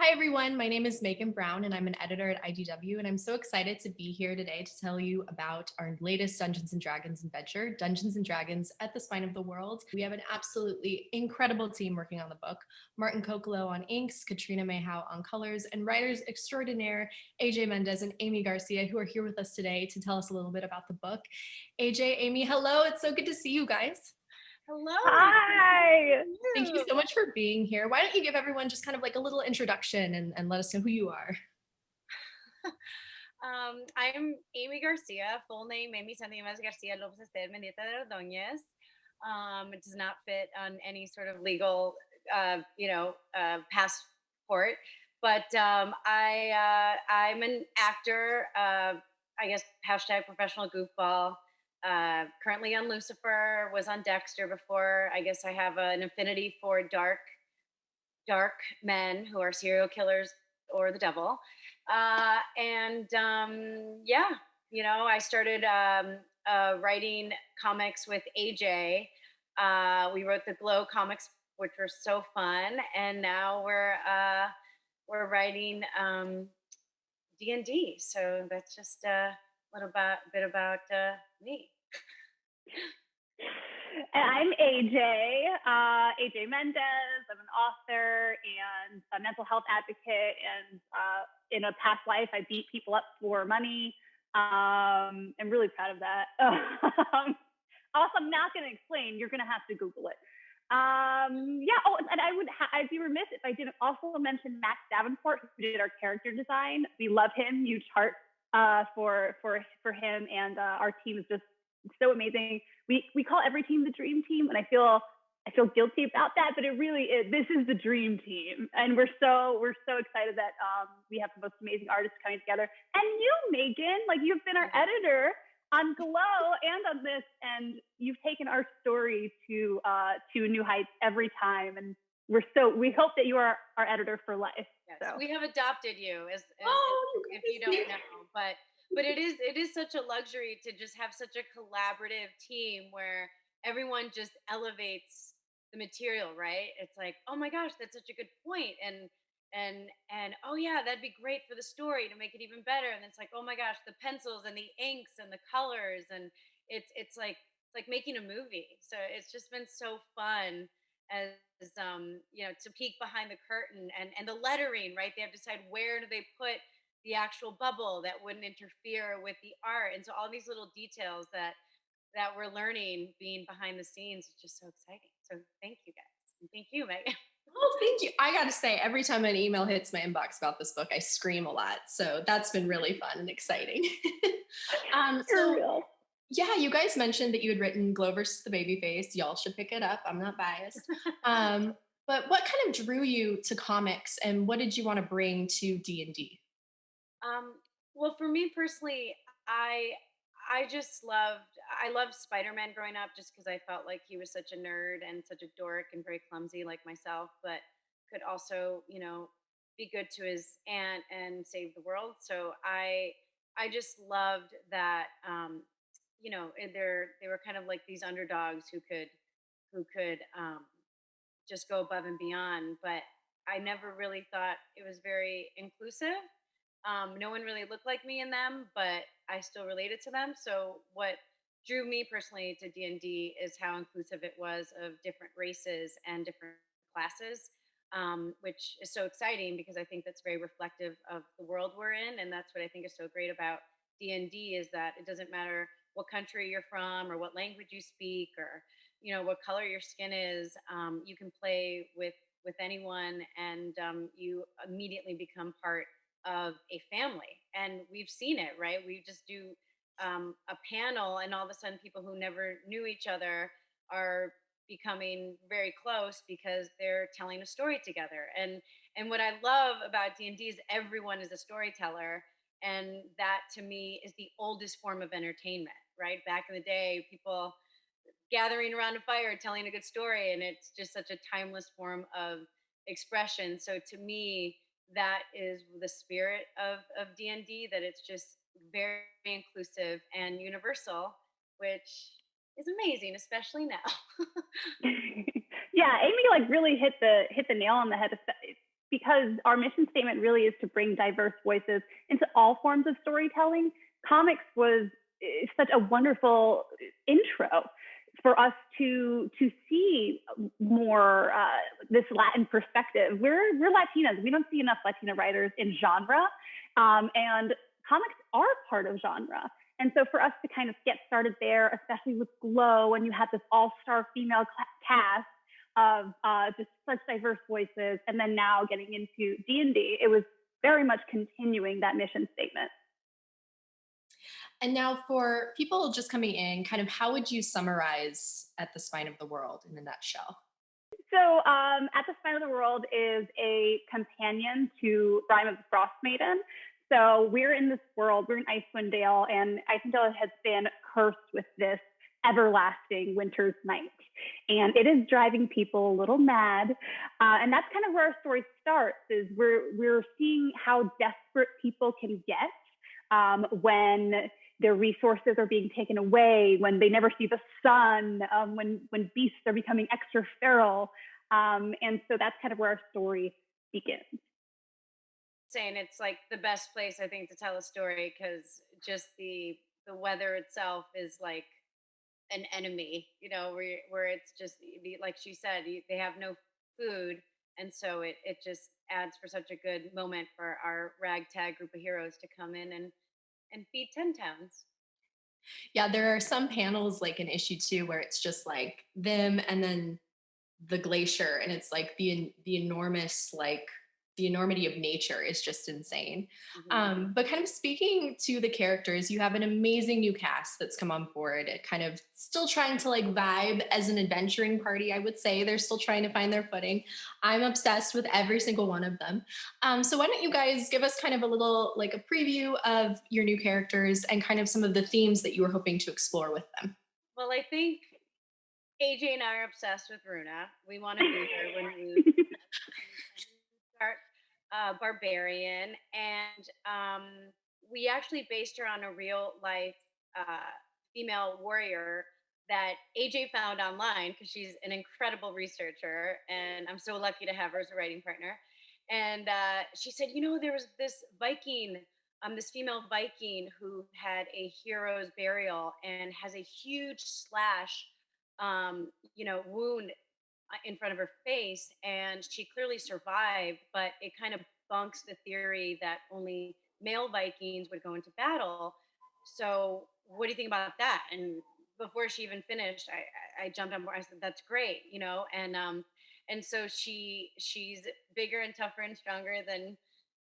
Hi, everyone. My name is Megan Brown, and I'm an editor at IDW. And I'm so excited to be here today to tell you about our latest Dungeons and Dragons adventure, Dungeons and Dragons at the Spine of the World. We have an absolutely incredible team working on the book: Martin Kokolo on inks, Katrina Mayhow on colors, and writers extraordinaire Mendez and Aimee Garcia, who are here with us today to tell us a little bit about the book. Aimee, hello. It's so good to see you guys. Hello. Hi. Thank you so much for being here. Why don't you give everyone just kind of like a little introduction and let us know who you are? I'm Aimee Garcia, full name Aimee Santiago Garcia Lopez Ester Mendieta de Ordóñez. It does not fit on any sort of legal, passport. But I'm an actor. I guess hashtag professional goofball. Currently on Lucifer. Was on Dexter before. I guess I have an affinity for dark men who are serial killers or the devil. Yeah, I started writing comics with AJ. We wrote the Glow comics, which were so fun, and now we're writing D&D. So that's just a bit about me. And I'm AJ Mendez. I'm an author and a mental health advocate. And in a past life, I beat people up for money. I'm really proud of that. Also, I'm not going to explain. You're going to have to Google it. Yeah. Oh, and I'd be remiss if I didn't also mention Max Davenport, who did our character design. We love him. Huge heart for him, and our team is just so amazing. We call every team the dream team, and I feel guilty about that, but it really is. This is the dream team, and we're so excited that we have the most amazing artists coming together. And you, Megan, like you've been our editor on Glow and on this, and you've taken our story to new heights every time. And we hope that you are our editor for life. Yes, so. we have adopted you as if you don't know, but it is such a luxury to just have such a collaborative team where everyone just elevates the material, right? It's like, oh my gosh, that's such a good point, and oh yeah, that'd be great for the story to make it even better. And it's like, oh my gosh, the pencils and the inks and the colors, and it's like making a movie. So it's just been so fun as to peek behind the curtain, and the lettering, right? They have to decide where do they put the actual bubble that wouldn't interfere with the art, and so all these little details that we're learning being behind the scenes is just so exciting. So thank you guys, and thank you, Megan. Oh, thank you. I got to say, every time an email hits my inbox about this book, I scream a lot. So that's been really fun and exciting. You're real. Yeah, you guys mentioned that you had written Glow versus the Babyface. Y'all should pick it up. I'm not biased. But what kind of drew you to comics, and what did you want to bring to D&D? Um, well, for me personally, I I loved Spider-Man growing up just because I felt like he was such a nerd and such a dork and very clumsy like myself, but could also, be good to his aunt and save the world. So I just loved that they were kind of like these underdogs who could just go above and beyond, but I never really thought it was very inclusive. No one really looked like me in them, but I still related to them. So what drew me personally to D&D is how inclusive it was of different races and different classes, which is so exciting because I think that's very reflective of the world we're in, and that's what I think is so great about D&D is that it doesn't matter what country you're from or what language you speak or what color your skin is. You can play with anyone, and you immediately become part of a family. And we've seen it, right? We just do a panel, and all of a sudden, people who never knew each other are becoming very close because they're telling a story together. And what I love about D&D is everyone is a storyteller, and that to me is the oldest form of entertainment. Right back in the day, people gathering around a fire telling a good story, and it's just such a timeless form of expression. So to me, that is the spirit of D&D, that it's just very inclusive and universal, which is amazing, especially now. Yeah, Aimee like really hit the nail on the head. because our mission statement really is to bring diverse voices into all forms of storytelling, comics was such a wonderful intro for us to see more this Latin perspective. We're Latinas. We don't see enough Latina writers in genre, and comics are part of genre. And so for us to kind of get started there, especially with Glow, and you had this all-star female cast of just such diverse voices, and then now getting into D&D, it was very much continuing that mission statement. And now for people just coming in, kind of how would you summarize At the Spine of the World in a nutshell? So At the Spine of the World is a companion to Rime of the Frost Maiden. So we're in this world, we're in Icewind Dale, and Icewind Dale has been cursed with this everlasting winter's night. And it is driving people a little mad. And that's kind of where our story starts, is we're seeing how desperate people can get when their resources are being taken away, when they never see the sun, when beasts are becoming extra feral. And so that's kind of where our story begins. Saying it's like the best place, I think, to tell a story, because just the weather itself is like an enemy, where it's just like she said, they have no food, and so it just adds for such a good moment for our ragtag group of heroes to come in and feed 10 towns. Yeah, there are some panels like in issue 2 where it's just like them and then the glacier, and it's like the enormous, like the enormity of nature is just insane. Mm-hmm. But kind of speaking to the characters, you have an amazing new cast that's come on board, kind of still trying to like vibe as an adventuring party. I would say they're still trying to find their footing. I'm obsessed with every single one of them. So why don't you guys give us kind of a little, like a preview of your new characters and kind of some of the themes that you were hoping to explore with them? Well, I think AJ and I are obsessed with Runa. We want to be here when we start Barbarian, and we actually based her on a real life female warrior that AJ found online, because she's an incredible researcher, and I'm so lucky to have her as a writing partner. And she said, there was this Viking, this female Viking who had a hero's burial and has a huge slash, wound in front of her face, and she clearly survived, but it kind of bunks the theory that only male Vikings would go into battle. So what do you think about that? And before she even finished, I jumped on board. I said, that's great, and so she's bigger and tougher and stronger than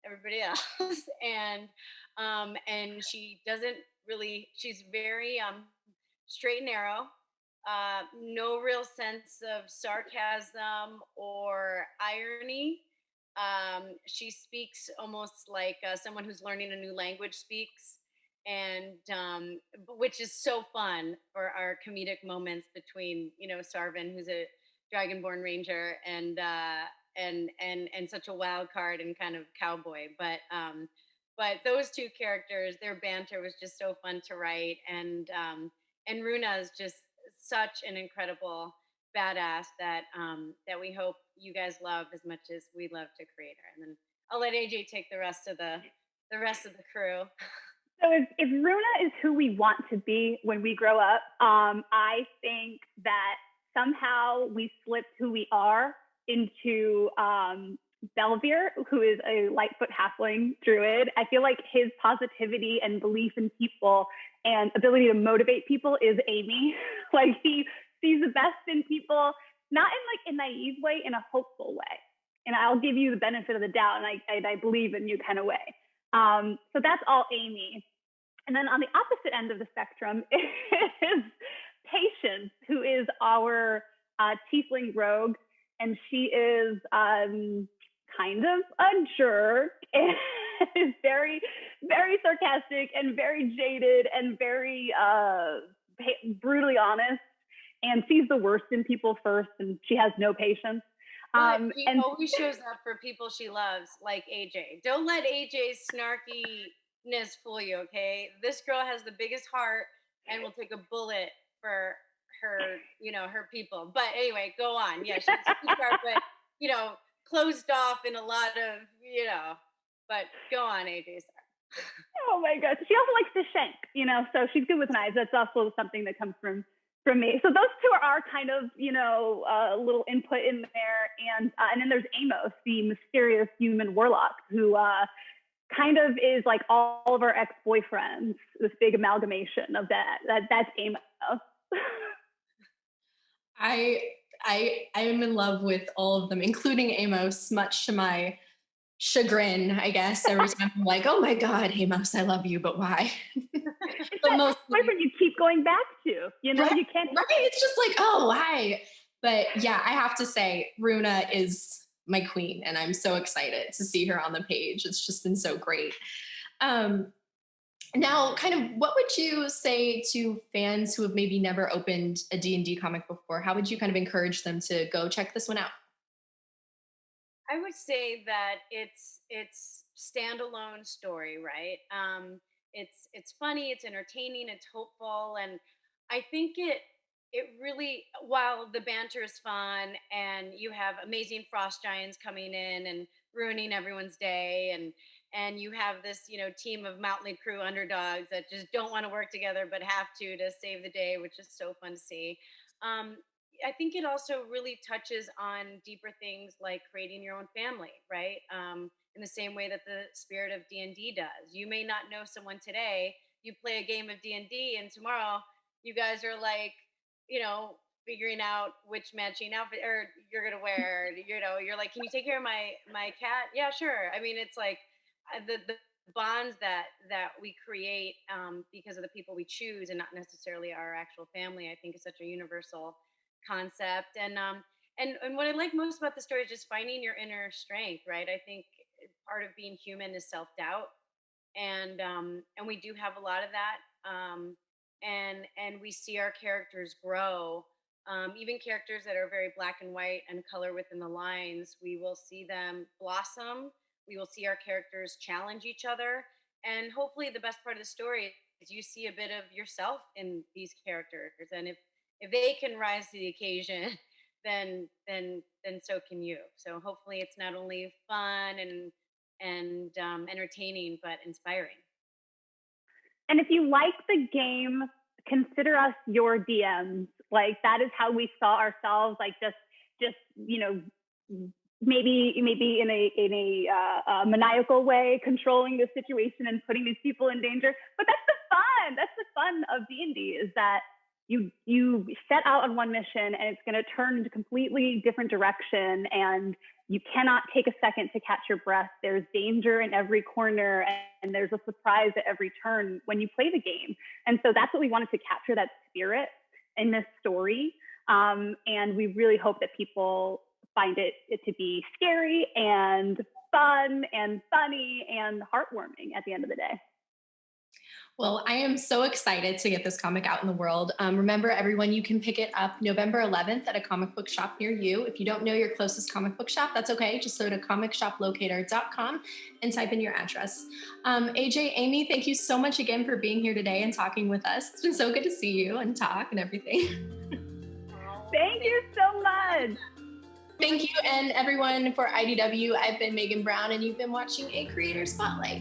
everybody else. And she doesn't really, she's very straight and narrow, no real sense of sarcasm or irony. She speaks almost like someone who's learning a new language speaks, and which is so fun for our comedic moments between Sarvin, who's a dragonborn ranger, and such a wild card and kind of cowboy. But those two characters, their banter was just so fun to write, and Runa is just such an incredible badass that we hope you guys love as much as we love to create her. And then I'll let AJ take the rest of the crew. So if Runa is who we want to be when we grow up, I think that somehow we slipped who we are into Belvier, who is a Lightfoot halfling druid. I feel like his positivity and belief in people and ability to motivate people is Aimee. Like, he sees the best in people, not in like a naive way, in a hopeful way. And I'll give you the benefit of the doubt, and I believe in you kind of way. So that's all Aimee. And then on the opposite end of the spectrum is Patience, who is our tiefling rogue, and she is kind of a jerk and is very, very sarcastic and very jaded and very brutally honest, and sees the worst in people first, and she has no patience. She always shows up for people she loves, like AJ. Don't let AJ's snarkiness fool you, okay? This girl has the biggest heart and will take a bullet for her, her people. But anyway, go on. Yeah, she's sharp, but closed off in a lot of, but go on, AJ. Oh my gosh. She also likes to shank, so she's good with knives. That's also something that comes from me. So those two are kind of, a little input in there. And then there's Amos, the mysterious human warlock who kind of is like all of our ex-boyfriends, this big amalgamation of that's Amos. I am in love with all of them, including Amos, much to my chagrin, I guess. Every time I'm like, oh my God, Amos, I love you, but why? But mostly, boyfriend you keep going back to, right, you can't. Right, it's just like, oh, why? But yeah, I have to say, Runa is my queen, and I'm so excited to see her on the page. It's just been so great. Now, kind of, what would you say to fans who have maybe never opened a D&D comic before? How would you kind of encourage them to go check this one out? I would say that it's standalone story, right? It's funny, it's entertaining, it's hopeful, and I think it really, while the banter is fun and you have amazing frost giants coming in and ruining everyone's day, and you have this team of motley crew underdogs that just don't want to work together but have to save the day, which is so fun to see. um, I think it also really touches on deeper things like creating your own family, right? In the same way that the spirit of D&D does. You may not know someone today, you play a game of D&D, and tomorrow you guys are like, figuring out which matching outfit or you're gonna wear. You're like, can you take care of my cat? Yeah, sure. I mean, it's like the bonds that we create because of the people we choose and not necessarily our actual family, I think is such a universal concept. And what I like most about the story is just finding your inner strength, right? I think part of being human is self-doubt, and we do have a lot of that. And we see our characters grow. Even characters that are very black and white and color within the lines, we will see them blossom. We will see our characters challenge each other, and hopefully the best part of the story is you see a bit of yourself in these characters. And if they can rise to the occasion, then so can you. So hopefully it's not only fun and entertaining, but inspiring. And if you like the game, consider us your DMs. Like that is how we saw ourselves. Like just maybe in a maniacal way, controlling the situation and putting these people in danger. But that's the fun. That's the fun of D&D, is that you set out on one mission and it's going to turn into a completely different direction, and you cannot take a second to catch your breath. There's danger in every corner, and there's a surprise at every turn when you play the game. And so that's what we wanted to capture, that spirit in this story. And we really hope that people find it to be scary and fun and funny and heartwarming at the end of the day. Well, I am so excited to get this comic out in the world. Remember, everyone, you can pick it up November 11th at a comic book shop near you. If you don't know your closest comic book shop, that's okay. Just go to comicshoplocator.com and type in your address. AJ, Aimee, thank you so much again for being here today and talking with us. It's been so good to see you and talk and everything. Thank you so much. Thank you, and everyone, for IDW. I've been Megan Brown, and you've been watching A Creator Spotlight.